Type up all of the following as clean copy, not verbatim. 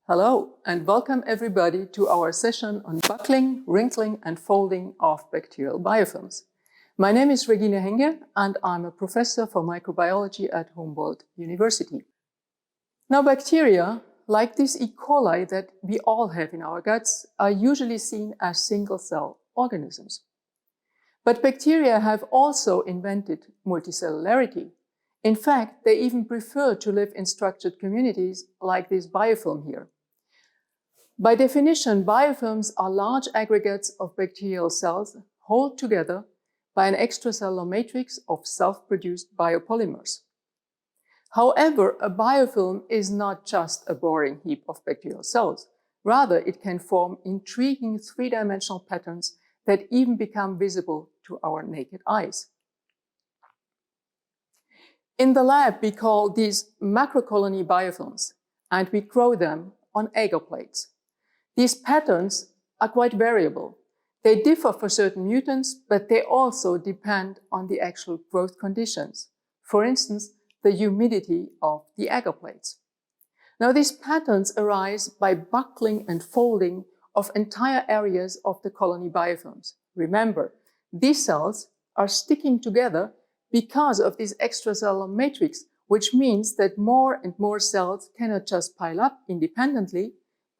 Hello and welcome everybody to our session on buckling, wrinkling and folding of bacterial biofilms. My name is Hengge and I'm a professor for microbiology at Humboldt University. Now bacteria, like this E. coli that we all have in our guts, are usually seen as single-cell organisms. But bacteria have also invented multicellularity. In fact, they even prefer to live in structured communities like this biofilm here. By definition, biofilms are large aggregates of bacterial cells held together by an extracellular matrix of self-produced biopolymers. However, a biofilm is not just a boring heap of bacterial cells. Rather, it can form intriguing three-dimensional patterns that even become visible to our naked eyes. In the lab, we call these macrocolony biofilms, and we grow them on agar plates. These patterns are quite variable. They differ for certain mutants, but they also depend on the actual growth conditions. For instance, the humidity of the agar plates. Now, these patterns arise by buckling and folding of entire areas of the colony biofilms. Remember, these cells are sticking together because of this extracellular matrix, which means that more and more cells cannot just pile up independently,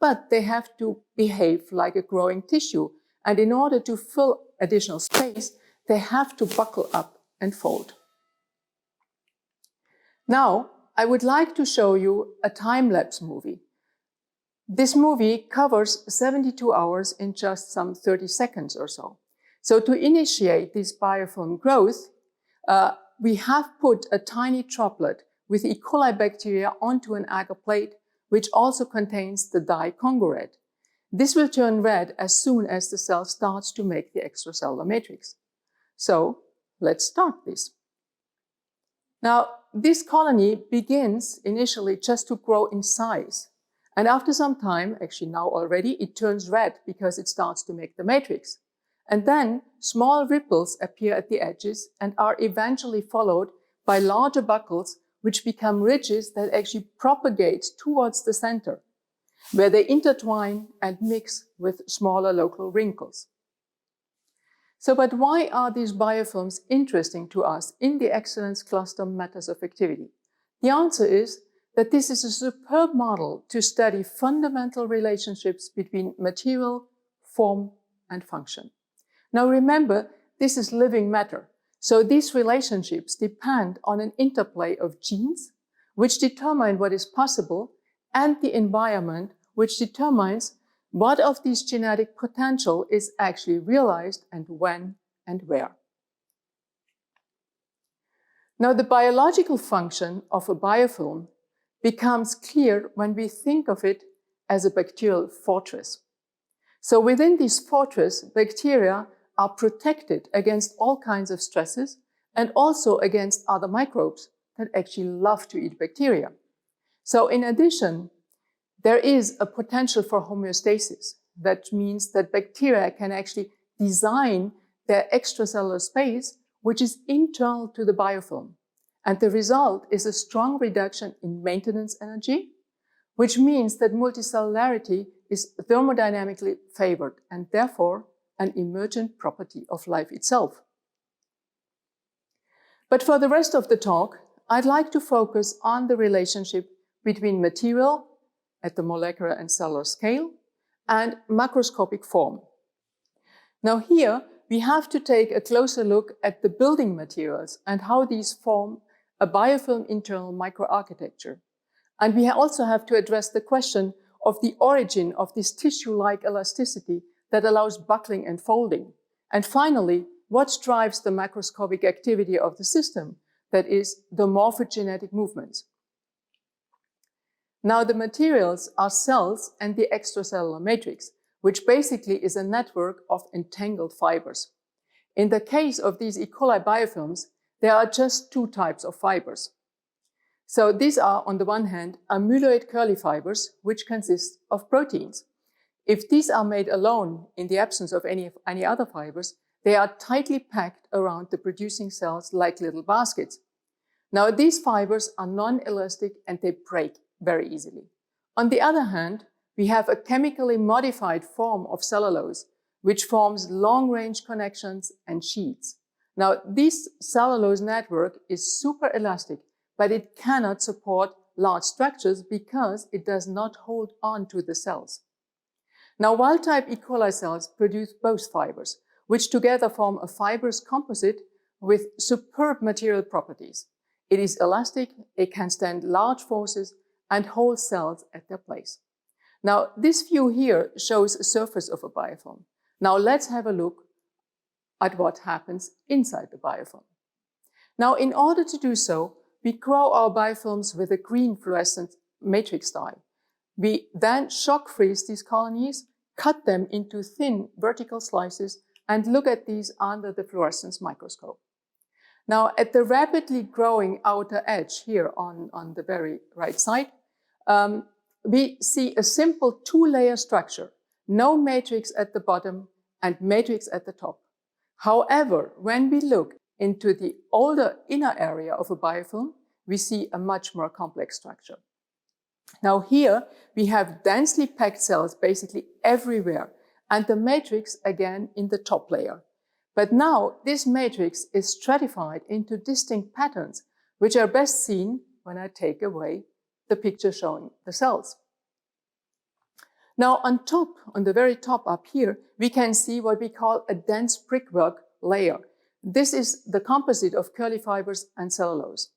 but they have to behave like a growing tissue. And in order to fill additional space, they have to buckle up and fold. Now, I would like to show you a time-lapse movie. This movie covers 72 hours in just some 30 seconds or so. So to initiate this biofilm growth, we have put a tiny droplet with E. coli bacteria onto an agar plate, which also contains the dye Congo red. This will turn red as soon as the cell starts to make the extracellular matrix. So let's start this. Now, this colony begins initially just to grow in size. And after some time, actually now already, it turns red because it starts to make the matrix. And then small ripples appear at the edges and are eventually followed by larger buckles which become ridges that actually propagate towards the center, where they intertwine and mix with smaller local wrinkles. So, but why are these biofilms interesting to us in the excellence cluster matters of activity? The answer is that this is a superb model to study fundamental relationships between material, form, and function. Now remember, this is living matter. So these relationships depend on an interplay of genes, which determine what is possible, and the environment, which determines what of this genetic potential is actually realized and when and where. Now, the biological function of a biofilm becomes clear when we think of it as a bacterial fortress. So within this fortress, bacteria are protected against all kinds of stresses and also against other microbes that actually love to eat bacteria. So in addition, there is a potential for homeostasis. That means that bacteria can actually design their extracellular space, which is internal to the biofilm. And the result is a strong reduction in maintenance energy, which means that multicellularity is thermodynamically favored and therefore an emergent property of life itself. But for the rest of the talk, I'd like to focus on the relationship between material at the molecular and cellular scale and macroscopic form. Now here, we have to take a closer look at the building materials and how these form a biofilm internal microarchitecture. And we also have to address the question of the origin of this tissue-like elasticity that allows buckling and folding. And finally, what drives the macroscopic activity of the system, that is, the morphogenetic movements. Now, the materials are cells and the extracellular matrix, which basically is a network of entangled fibers. In the case of these E. coli biofilms, there are just two types of fibers. So these are, on the one hand, amyloid curly fibers, which consist of proteins. If these are made alone in the absence of any other fibers, they are tightly packed around the producing cells like little baskets. Now, these fibers are non-elastic and they break very easily. On the other hand, we have a chemically modified form of cellulose, which forms long-range connections and sheets. Now, this cellulose network is super elastic, but it cannot support large structures because it does not hold on to the cells. Now, wild-type E. coli cells produce both fibers, which together form a fibrous composite with superb material properties. It is elastic, it can stand large forces, and hold cells at their place. Now, this view here shows a surface of a biofilm. Now, let's have a look at what happens inside the biofilm. Now, in order to do so, we grow our biofilms with a green fluorescent matrix dye. We then shock freeze these colonies, cut them into thin vertical slices, and look at these under the fluorescence microscope. Now, at the rapidly growing outer edge here on the very right side, we see a simple two-layer structure, no matrix at the bottom and matrix at the top. However, when we look into the older inner area of a biofilm, we see a much more complex structure. Now here, we have densely packed cells basically everywhere, and the matrix again in the top layer. But now this matrix is stratified into distinct patterns, which are best seen when I take away the picture showing the cells. Now on the very top up here, we can see what we call a dense brickwork layer. This is the composite of curly fibers and cellulose.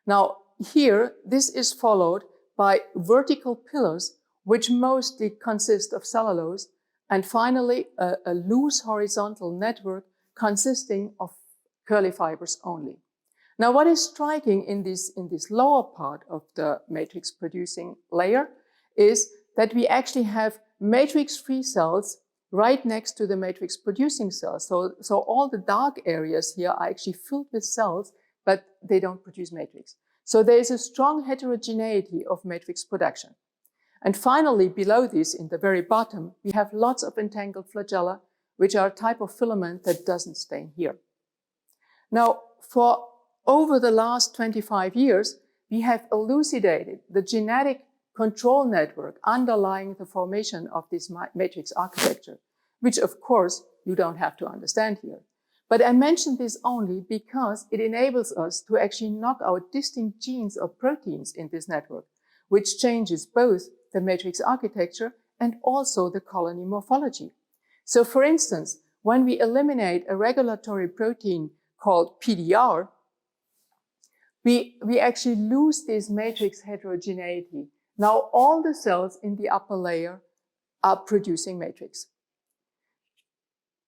Now here, this is followed by vertical pillars, which mostly consist of cellulose, and finally a loose horizontal network consisting of curly fibers only. Now, what is striking in this lower part of the matrix producing layer is that we actually have matrix-free cells right next to the matrix producing cells. So all the dark areas here are actually filled with cells, but they don't produce matrix. So there is a strong heterogeneity of matrix production. And finally, below this, in the very bottom, we have lots of entangled flagella, which are a type of filament that doesn't stain here. Now, for over the last 25 years, we have elucidated the genetic control network underlying the formation of this matrix architecture, which of course you don't have to understand here. But I mention this only because it enables us to actually knock out distinct genes or proteins in this network, which changes both the matrix architecture and also the colony morphology. So for instance, when we eliminate a regulatory protein called PDR, we actually lose this matrix heterogeneity. Now all the cells in the upper layer are producing matrix.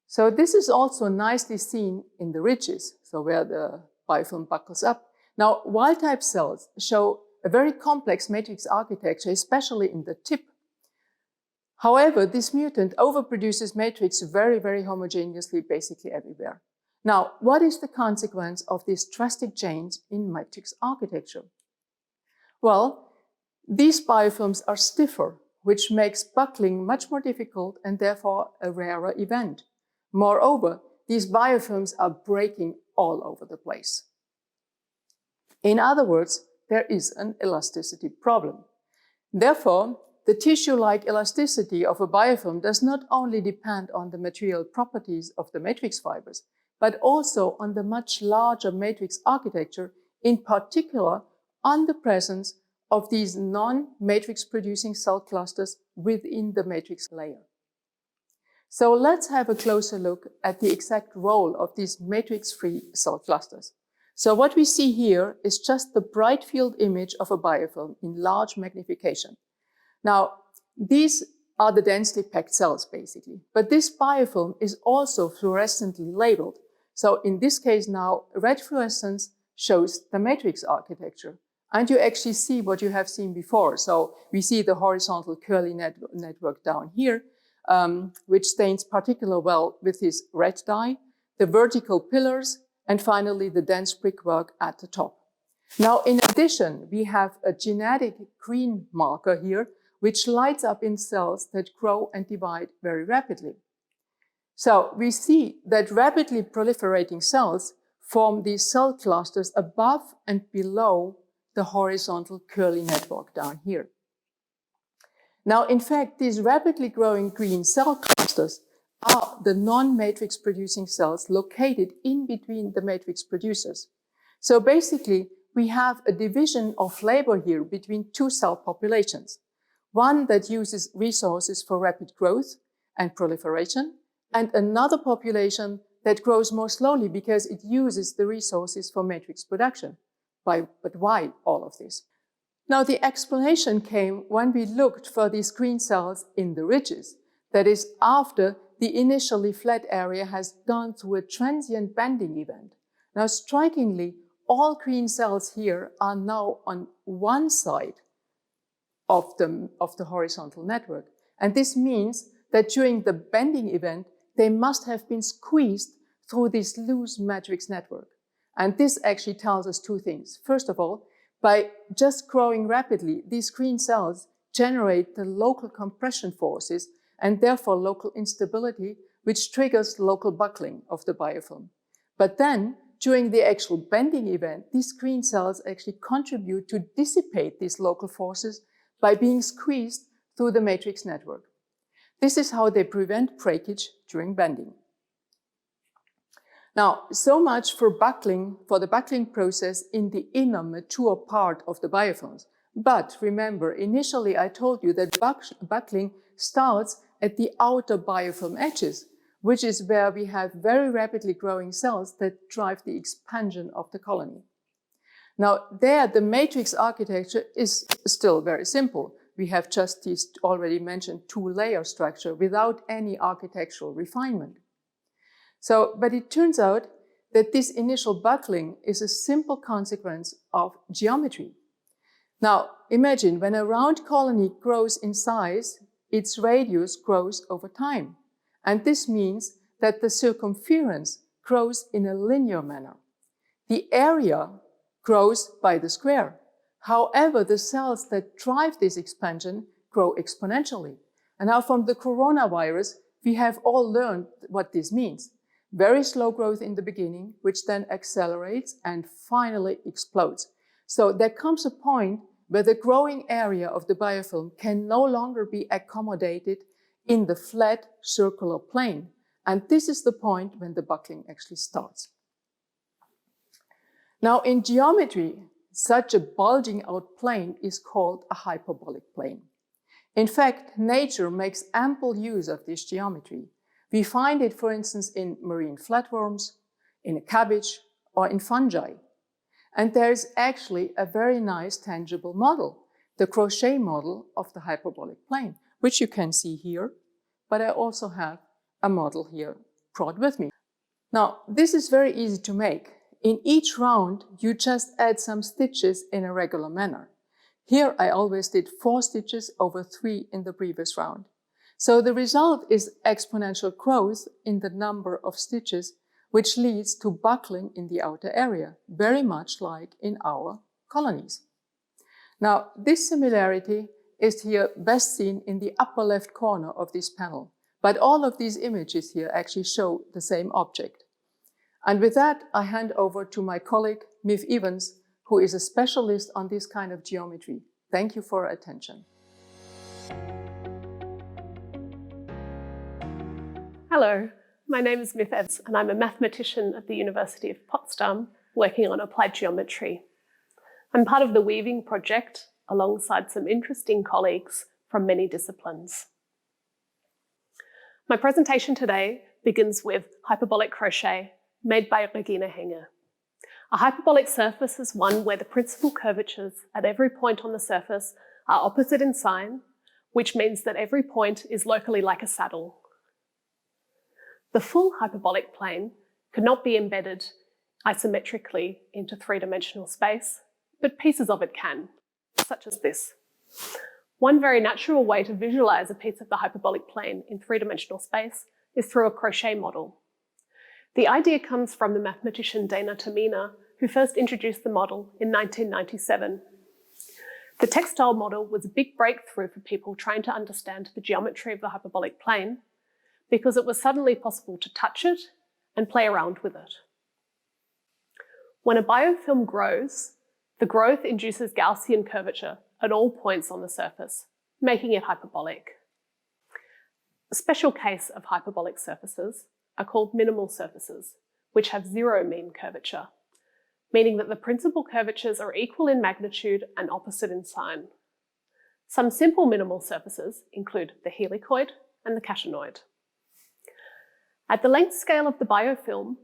So this is also nicely seen in the ridges, so where the biofilm buckles up. Now wild-type cells show a very complex matrix architecture, especially in the tip. However, this mutant overproduces matrix very, very homogeneously, basically everywhere. Now, what is the consequence of these drastic change in matrix architecture? Well, these biofilms are stiffer, which makes buckling much more difficult and therefore a rarer event. Moreover, these biofilms are breaking all over the place. In other words, there is an elasticity problem. Therefore, the tissue-like elasticity of a biofilm does not only depend on the material properties of the matrix fibers, but also on the much larger matrix architecture, in particular on the presence of these non-matrix producing cell clusters within the matrix layer. So let's have a closer look at the exact role of these matrix-free cell clusters. So what we see here is just the bright field image of a biofilm in large magnification. Now, these are the densely packed cells, basically. But this biofilm is also fluorescently labeled. So in this case now, red fluorescence shows the matrix architecture. And you actually see what you have seen before. So we see the horizontal curly network down here, which stains particularly well with this red dye, the vertical pillars, and finally the dense brickwork at the top. Now, in addition, we have a genetic green marker here, which lights up in cells that grow and divide very rapidly. So we see that rapidly proliferating cells form these cell clusters above and below the horizontal curly network down here. Now, in fact, these rapidly growing green cell clusters are the non-matrix producing cells located in between the matrix producers. So basically, we have a division of labor here between two cell populations. One that uses resources for rapid growth and proliferation, and another population that grows more slowly because it uses the resources for matrix production. But why all of this? Now, the explanation came when we looked for these green cells in the ridges. That is, after the initially flat area has gone through a transient bending event. Now, strikingly, all green cells here are now on one side of the horizontal network. And this means that during the bending event, they must have been squeezed through this loose matrix network. And this actually tells us two things. First of all, by just growing rapidly, these green cells generate the local compression forces and therefore local instability, which triggers local buckling of the biofilm. But then, during the actual bending event, these green cells actually contribute to dissipate these local forces by being squeezed through the matrix network. This is how they prevent breakage during bending. Now, so much for the buckling process in the inner mature part of the biofilms. But remember, initially I told you that buckling starts at the outer biofilm edges, which is where we have very rapidly growing cells that drive the expansion of the colony. Now, there, the matrix architecture is still very simple. We have just this already mentioned two-layer structure without any architectural refinement. But it turns out that this initial buckling is a simple consequence of geometry. Now, imagine when a round colony grows in size, its radius grows over time. And this means that the circumference grows in a linear manner. The area grows by the square. However, the cells that drive this expansion grow exponentially. And now from the coronavirus, we have all learned what this means. Very slow growth in the beginning, which then accelerates and finally explodes. So there comes a point where the growing area of the biofilm can no longer be accommodated in the flat circular plane. And this is the point when the buckling actually starts. Now, in geometry, such a bulging out plane is called a hyperbolic plane. In fact, nature makes ample use of this geometry. We find it, for instance, in marine flatworms, in a cabbage, or in fungi. And there's actually a very nice tangible model, the crochet model of the hyperbolic plane, which you can see here, but I also have a model here brought with me. Now, this is very easy to make. In each round, you just add some stitches in a regular manner. Here, I always did 4 stitches over 3 in the previous round. So the result is exponential growth in the number of stitches, which leads to buckling in the outer area, very much like in our colonies. Now, this similarity is here best seen in the upper left corner of this panel, but all of these images here actually show the same object. And with that, I hand over to my colleague, Miv Evans, who is a specialist on this kind of geometry. Thank you for your attention. Hello, my name is Miv Evans and I'm a mathematician at the University of Potsdam working on applied geometry. I'm part of the Weaving project alongside some interesting colleagues from many disciplines. My presentation today begins with hyperbolic crochet made by Regina Hengge. A hyperbolic surface is one where the principal curvatures at every point on the surface are opposite in sign, which means that every point is locally like a saddle. The full hyperbolic plane could not be embedded isometrically into 3-dimensional space, but pieces of it can, such as this. One very natural way to visualize a piece of the hyperbolic plane in 3-dimensional space is through a crochet model. The idea comes from the mathematician Dana Tamina, who first introduced the model in 1997. The textile model was a big breakthrough for people trying to understand the geometry of the hyperbolic plane, because it was suddenly possible to touch it and play around with it. When a biofilm grows, the growth induces Gaussian curvature at all points on the surface, making it hyperbolic. A special case of hyperbolic surfaces are called minimal surfaces, which have zero mean curvature, meaning that the principal curvatures are equal in magnitude and opposite in sign. Some simple minimal surfaces include the helicoid and the catienoid. At the length scale of the biofilm,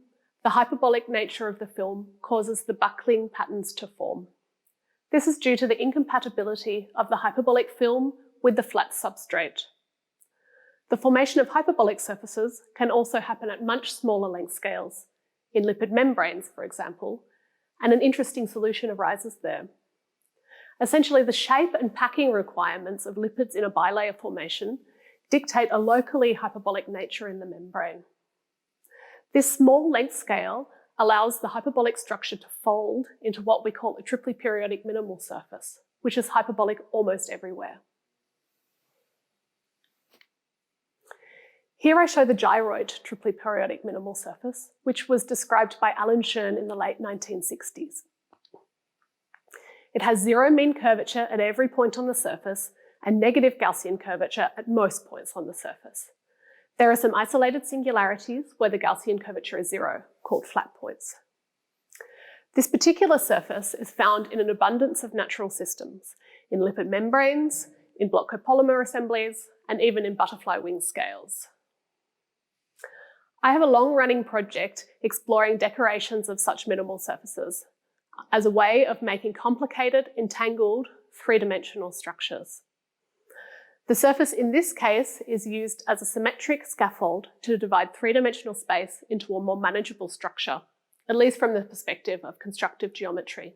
the hyperbolic nature of the film causes the buckling patterns to form. This is due to the incompatibility of the hyperbolic film with the flat substrate. The formation of hyperbolic surfaces can also happen at much smaller length scales, in lipid membranes, for example, and an interesting solution arises there. Essentially, the shape and packing requirements of lipids in a bilayer formation dictate a locally hyperbolic nature in the membrane. This small length scale allows the hyperbolic structure to fold into what we call a triply periodic minimal surface, which is hyperbolic almost everywhere. Here I show the gyroid triply periodic minimal surface, which was described by Alan Schoen in the late 1960s. It has zero mean curvature at every point on the surface and negative Gaussian curvature at most points on the surface. There are some isolated singularities where the Gaussian curvature is zero, called flat points. This particular surface is found in an abundance of natural systems, in lipid membranes, in block copolymer assemblies, and even in butterfly wing scales. I have a long-running project exploring decorations of such minimal surfaces as a way of making complicated, entangled, three-dimensional structures. The surface in this case is used as a symmetric scaffold to divide three-dimensional space into a more manageable structure, at least from the perspective of constructive geometry.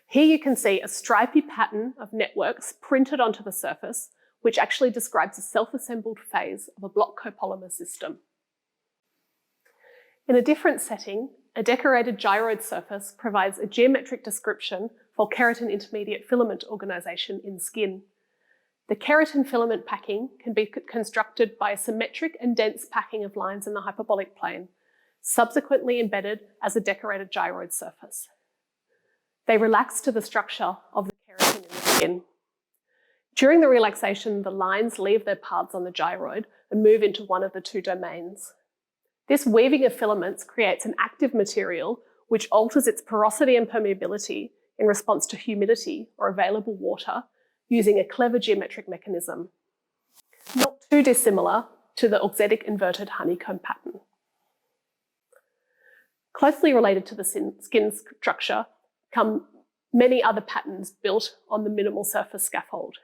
Here you can see a stripy pattern of networks printed onto the surface, which actually describes a self-assembled phase of a block copolymer system. In a different setting, a decorated gyroid surface provides a geometric description for keratin intermediate filament organization in skin. The keratin filament packing can be constructed by a symmetric and dense packing of lines in the hyperbolic plane, subsequently embedded as a decorated gyroid surface. They relax to the structure of the keratin in the skin. During the relaxation, the lines leave their paths on the gyroid and move into one of the two domains. This weaving of filaments creates an active material which alters its porosity and permeability in response to humidity or available water using a clever geometric mechanism, not too dissimilar to the auxetic inverted honeycomb pattern. Closely related to the skin structure come many other patterns built on the minimal surface scaffold.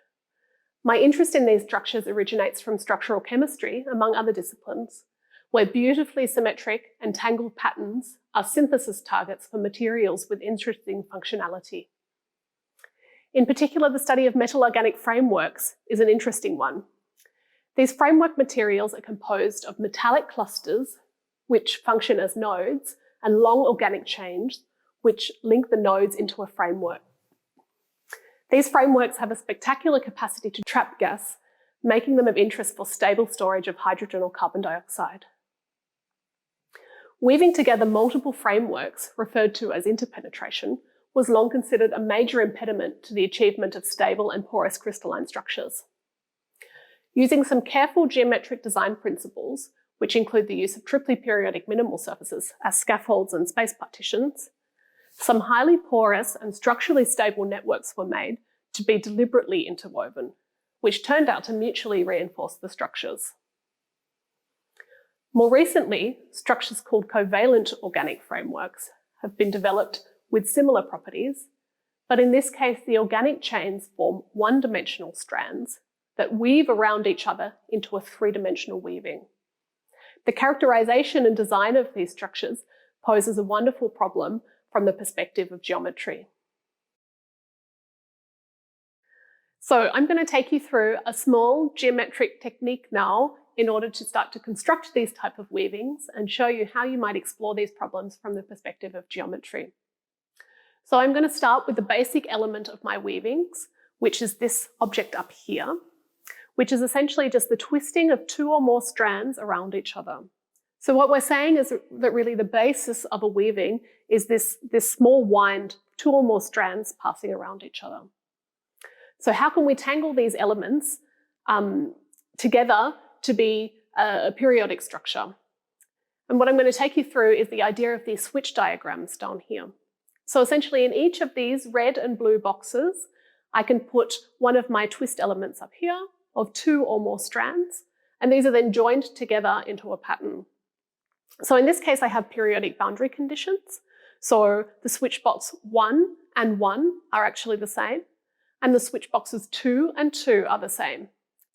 My interest in these structures originates from structural chemistry, among other disciplines, where beautifully symmetric and tangled patterns are synthesis targets for materials with interesting functionality. In particular, the study of metal organic frameworks is an interesting one. These framework materials are composed of metallic clusters, which function as nodes, and long organic chains, which link the nodes into a framework. These frameworks have a spectacular capacity to trap gas, making them of interest for stable storage of hydrogen or carbon dioxide. Weaving together multiple frameworks, referred to as interpenetration, was long considered a major impediment to the achievement of stable and porous crystalline structures. Using some careful geometric design principles, which include the use of triply periodic minimal surfaces as scaffolds and space partitions, some highly porous and structurally stable networks were made to be deliberately interwoven, which turned out to mutually reinforce the structures. More recently, structures called covalent organic frameworks have been developed with similar properties, but in this case, the organic chains form one-dimensional strands that weave around each other into a three-dimensional weaving. The characterization and design of these structures poses a wonderful problem from the perspective of geometry. So I'm going to take you through a small geometric technique now in order to start to construct these type of weavings and show you how you might explore these problems from the perspective of geometry. So I'm going to start with the basic element of my weavings, which is this object up here, which is essentially just the twisting of two or more strands around each other. So what we're saying is that really the basis of a weaving is this small wind, two or more strands passing around each other. So how can we tangle these elements together to be a periodic structure? And what I'm going to take you through is the idea of these switch diagrams down here. So essentially in each of these red and blue boxes, I can put one of my twist elements up here of 2 or more strands, and these are then joined together into a pattern. So in this case, I have periodic boundary conditions. So the switch box 1 and 1 are actually the same, and the switch boxes 2 and 2 are the same.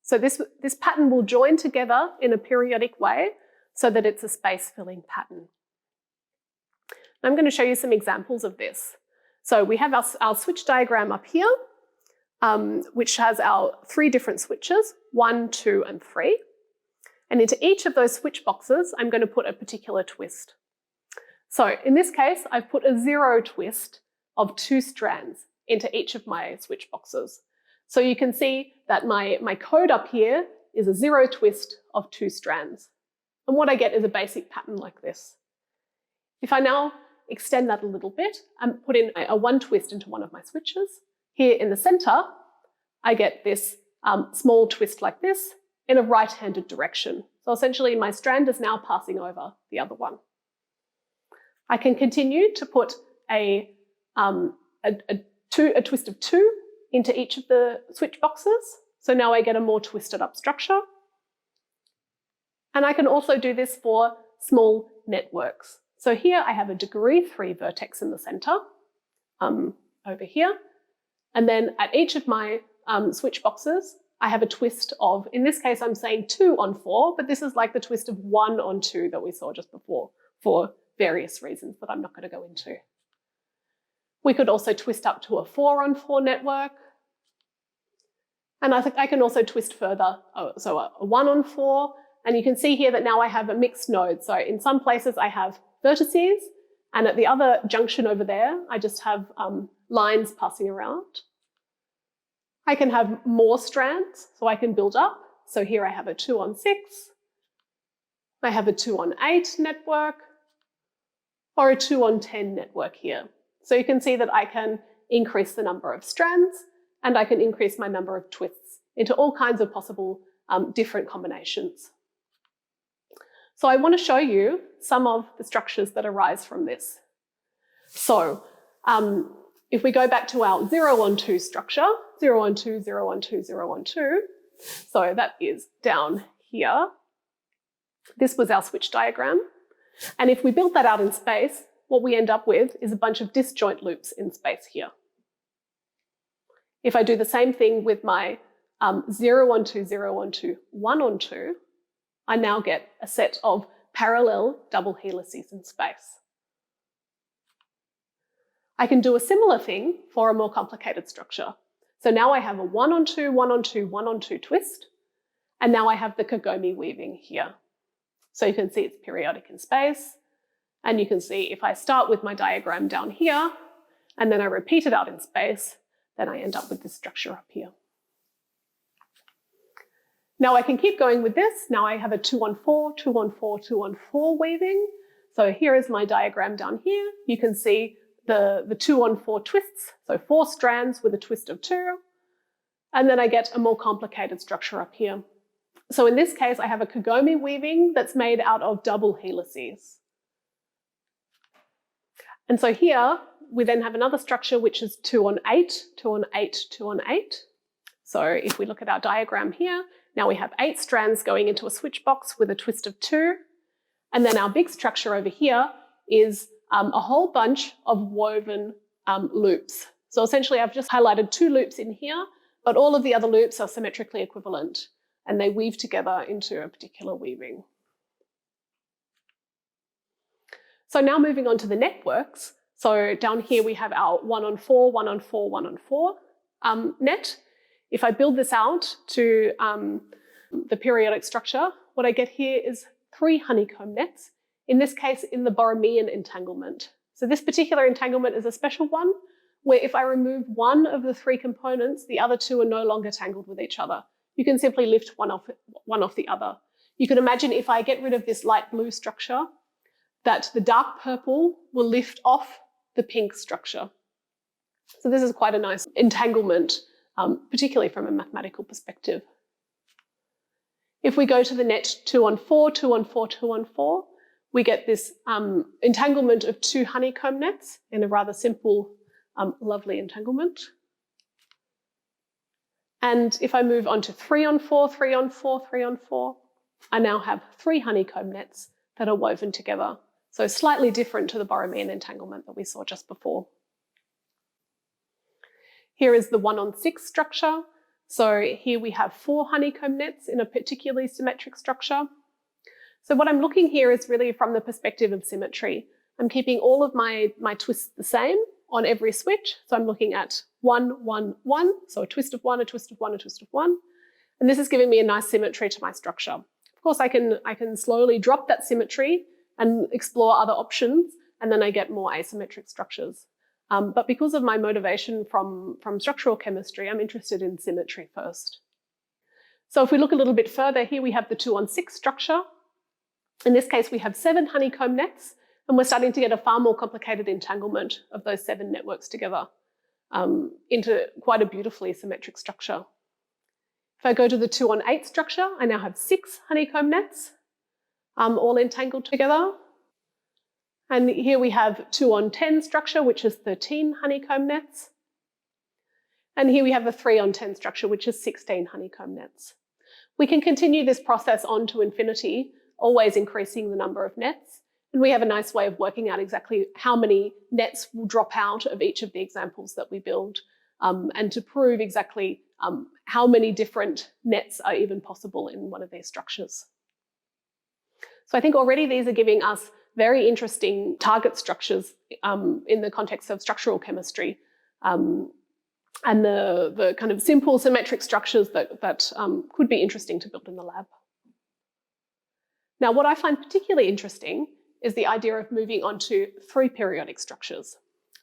So this pattern will join together in a periodic way so that it's a space-filling pattern. I'm going to show you some examples of this. So we have our switch diagram up here, which has our 3 different switches, 1, 2, and 3. And into each of those switch boxes, I'm going to put a particular twist. So in this case, I've put a 0 twist of 2 strands into each of my switch boxes. So you can see that my code up here is a 0 twist of 2 strands. And what I get is a basic pattern like this. If I now extend that a little bit and put in a 1 twist into one of my switches, here in the center, I get this small twist like this in a right-handed direction. So essentially my strand is now passing over the other one. I can continue to put a twist of 2 into each of the switch boxes. So now I get a more twisted up structure. And I can also do this for small networks. So here I have a degree 3 vertex in the center, over here. And then at each of my switch boxes, I have a twist of, in this case, I'm saying 2 on 4, but this is like the twist of 1 on 2 that we saw just before for various reasons that I'm not going to go into. We could also twist up to a 4 on 4 network. And I think I can also twist further, so a 1 on 4. And you can see here that now I have a mixed node. So in some places I have vertices, and at the other junction over there, I just have lines passing around. I can have more strands, so I can build up. So here I have a 2 on 6. I have a 2 on 8 network, or a 2 on 10 network here. So you can see that I can increase the number of strands, and I can increase my number of twists into all kinds of possible different combinations. So I want to show you some of the structures that arise from this. So if we go back to our 0 on 2 structure, 0 on 2, 0 on 2, 0 on 2, so that is down here. This was our switch diagram. And if we build that out in space, what we end up with is a bunch of disjoint loops in space here. If I do the same thing with my 0 on 2, 0 on 2, 1 on 2, I now get a set of parallel double helices in space. I can do a similar thing for a more complicated structure. So now I have a 1 on 2, 1 on 2, 1 on 2 twist, and now I have the Kagome weaving here. So you can see it's periodic in space, and you can see if I start with my diagram down here, and then I repeat it out in space, then I end up with this structure up here. Now I can keep going with this. Now I have a 2 on 4, 2 on 4, 2 on 4 weaving. So here is my diagram down here. You can see the 2 on 4 twists, so 4 strands with a twist of 2. And then I get a more complicated structure up here. So in this case, I have a Kagome weaving that's made out of double helices. And so here, we then have another structure which is 2 on 8, 2 on 8, 2 on 8. So if we look at our diagram here, now we have 8 strands going into a switch box with a twist of 2. And then our big structure over here is a whole bunch of woven loops. So essentially I've just highlighted 2 loops in here, but all of the other loops are symmetrically equivalent and they weave together into a particular weaving. So now moving on to the networks. So down here we have our 1 on 4, 1 on 4, 1 on 4 net. If I build this out to the periodic structure, what I get here is 3 honeycomb nets, in this case in the Borromean entanglement. So this particular entanglement is a special one where if I remove one of the 3 components, the other 2 are no longer tangled with each other. You can simply lift one off the other. You can imagine if I get rid of this light blue structure, that the dark purple will lift off the pink structure. So this is quite a nice entanglement particularly from a mathematical perspective. If we go to the net 2 on 4, 2 on 4, 2 on 4, we get this entanglement of 2 honeycomb nets in a rather simple, lovely entanglement. And if I move on to 3 on 4, 3 on 4, 3 on 4, I now have 3 honeycomb nets that are woven together. So slightly different to the Borromean entanglement that we saw just before. Here is the 1 on 6 structure. So here we have 4 honeycomb nets in a particularly symmetric structure. So what I'm looking here is really from the perspective of symmetry. I'm keeping all of my twists the same on every switch. So I'm looking at 1, 1, 1. So a twist of 1, a twist of 1, a twist of 1. And this is giving me a nice symmetry to my structure. Of course, I can slowly drop that symmetry and explore other options, and then I get more asymmetric structures. But because of my motivation from structural chemistry, I'm interested in symmetry first. So if we look a little bit further, here we have the 2 on 6 structure. In this case, we have 7 honeycomb nets, and we're starting to get a far more complicated entanglement of those 7 networks together into quite a beautifully symmetric structure. If I go to the 2 on 8 structure, I now have 6 honeycomb nets, all entangled together. And here we have 2 on 10 structure, which is 13 honeycomb nets. And here we have a 3 on 10 structure, which is 16 honeycomb nets. We can continue this process on to infinity, always increasing the number of nets. And we have a nice way of working out exactly how many nets will drop out of each of the examples that we build, and to prove exactly how many different nets are even possible in one of these structures. So I think already these are giving us very interesting target structures in the context of structural chemistry, and the kind of simple symmetric structures that could be interesting to build in the lab. Now, what I find particularly interesting is the idea of moving on to 3 periodic structures.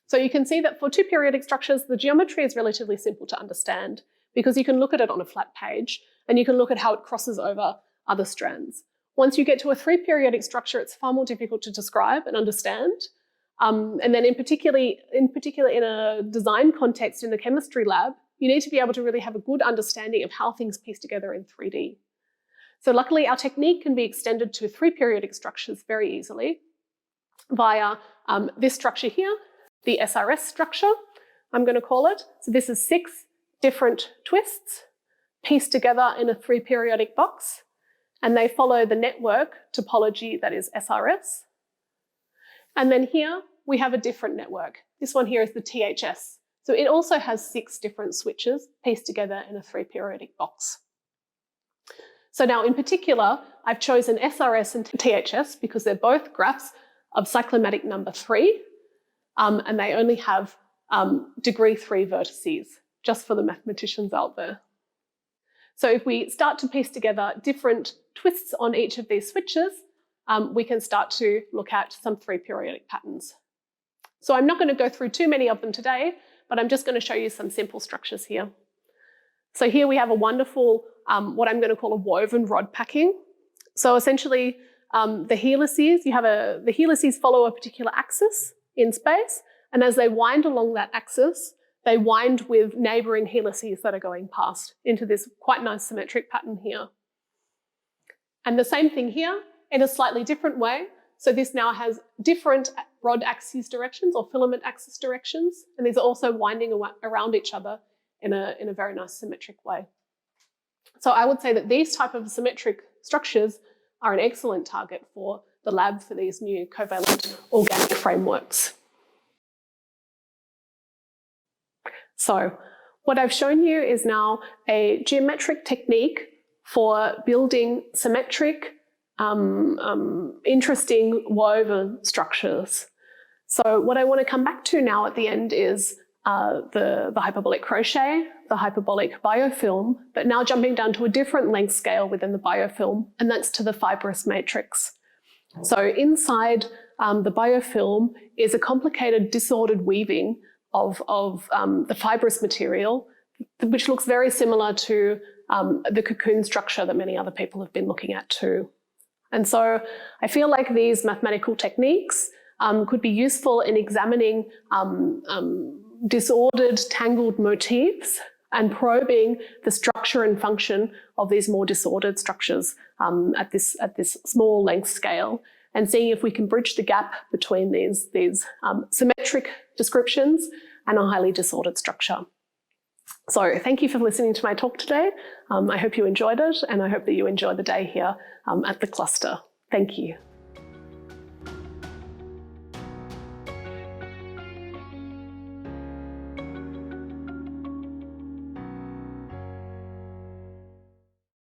So you can see that for 2 periodic structures, the geometry is relatively simple to understand because you can look at it on a flat page and you can look at how it crosses over other strands. Once you get to a 3 periodic structure, it's far more difficult to describe and understand. And then in particular in a design context in the chemistry lab, you need to be able to really have a good understanding of how things piece together in 3D. So luckily, our technique can be extended to 3 periodic structures very easily via this structure here, the SRS structure, I'm going to call it. So this is 6 different twists pieced together in a 3 periodic box, and they follow the network topology that is SRS. And then here we have a different network. This one here is the THS. So it also has 6 different switches pieced together in a 3 periodic box. So now in particular, I've chosen SRS and THS because they're both graphs of cyclomatic number 3, and they only have degree 3 vertices, just for the mathematicians out there. So if we start to piece together different twists on each of these switches, we can start to look at some 3 periodic patterns. So I'm not going to go through too many of them today, but I'm just going to show you some simple structures here. So here we have a wonderful, what I'm going to call a woven rod packing. So essentially, the helices, the helices follow a particular axis in space, and as they wind along that axis, they wind with neighbouring helices that are going past into this quite nice symmetric pattern here. And the same thing here in a slightly different way. So this now has different rod axis directions or filament axis directions, and these are also winding around each other in a very nice symmetric way. So I would say that these type of symmetric structures are an excellent target for the lab for these new covalent organic frameworks. So what I've shown you is now a geometric technique for building symmetric, interesting woven structures. So what I want to come back to now at the end is the hyperbolic crochet, the hyperbolic biofilm, but now jumping down to a different length scale within the biofilm, and that's to the fibrous matrix. So inside the biofilm is a complicated disordered weaving of the fibrous material, which looks very similar to the cocoon structure that many other people have been looking at too. And so I feel like these mathematical techniques could be useful in examining disordered, tangled motifs and probing the structure and function of these more disordered structures at this small length scale, and seeing if we can bridge the gap between these symmetric descriptions and a highly disordered structure. So thank you for listening to my talk today. I hope you enjoyed it, and I hope that you enjoy the day here at the cluster. Thank you.